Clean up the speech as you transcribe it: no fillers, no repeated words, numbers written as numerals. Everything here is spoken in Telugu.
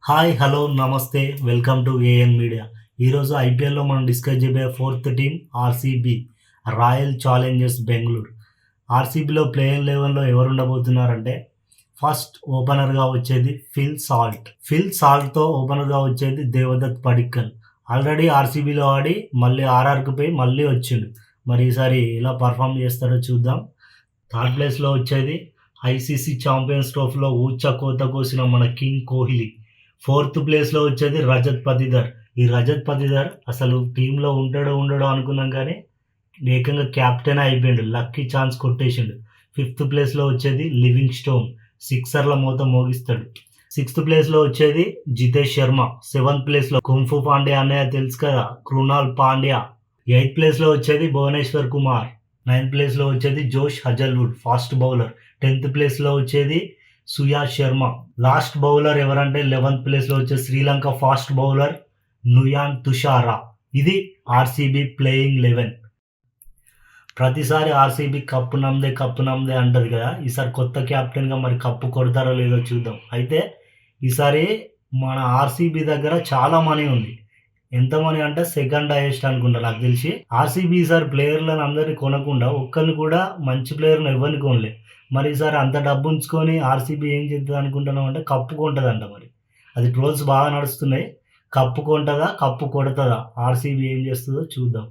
హాయ్ హలో నమస్తే వెల్కమ్ టు ఏఎన్ మీడియా. ఈరోజు ఐపీఎల్లో మనం డిస్కస్ చేయబోయే fourth team RCB, Royal Challengers Bengaluru. ఆర్సీబీలో ప్లేయింగ్ లెవెన్లో ఎవరు ఉండబోతున్నారంటే ఫస్ట్ ఓపెనర్గా వచ్చేది ఫిల్ సాల్ట్తో ఓపెనర్గా వచ్చేది దేవదత్ పడిక్కల్. ఆల్రెడీ ఆర్సీబీలో ఆడి మళ్ళీ ఆర్ఆర్కి పోయి మళ్ళీ వచ్చిండు. మరి ఈసారి ఎలా పర్ఫామ్ చేస్తాడో చూద్దాం. థర్డ్ ప్లేస్లో వచ్చేది ఐసీసీ ఛాంపియన్స్ ట్రోఫీలో ఊచ కోత కోసిన మన కింగ్ కోహ్లీ. ఫోర్త్ ప్లేస్లో వచ్చేది రజత్ పతిదర్. ఈ రజత్ పతిదర్ అసలు టీంలో ఉండడో అనుకున్నాం, కానీ ఏకంగా క్యాప్టెన్ అయిపోయిండు, లక్కీ ఛాన్స్ కొట్టేసిండు. ఫిఫ్త్ ప్లేస్లో వచ్చేది లివింగ్ స్టోన్, సిక్సర్ల మూత మోగిస్తాడు. సిక్స్త్ ప్లేస్లో వచ్చేది జితేష్ శర్మ. సెవెంత్ ప్లేస్లో కుంఫు పాండ్యా అన్నయ్య తెలుసు కదా, కృణాల్ పాండ్యా. ఎయిత్ ప్లేస్లో వచ్చేది భువనేశ్వర్ కుమార్. నైన్త్ ప్లేస్లో వచ్చేది జోష్ హజల్వుడ్, ఫాస్ట్ బౌలర్. 10th ప్లేస్లో వచ్చేది సుయాష్ శర్మ. లాస్ట్ బౌలర్ ఎవరంటే 11th ప్లేస్లో వచ్చే శ్రీలంక ఫాస్ట్ బౌలర్ నుయాన్ తుషారా. ఇది ఆర్సీబీ ప్లేయింగ్ 11. ప్రతిసారి ఆర్సీబీ కప్పు నమ్మదే అంటది కదా, ఈసారి కొత్త కెప్టెన్గా మరి కప్పు కొడతారో లేదో చూద్దాం. అయితే ఈసారి మన ఆర్సీబీ దగ్గర చాలా మనీ ఉంది. ఎంత మనీ అంటే సెకండ్ హైయెస్ట్ అనుకుంటా నాకు తెలిసి. ఆర్సీబీ ఈసారి ప్లేయర్లను అందరినీ కొనకుండా ఒక్కరిని కూడా మంచి ప్లేయర్ని ఎవరిని కొనలే. మరి ఈసారి అంత డబ్బు ఉంచుకొని ఆర్సీబీ ఏం చేద్దాం అనుకుంటున్నాం అంటే కప్పు కొంటదంట. మరి అది ట్రోల్స్ బాగా నడుస్తున్నాయి. కప్పు కొంటదా, కప్పు కొడతదా, ఆర్సీబీ ఏం చేస్తుందో చూద్దాం.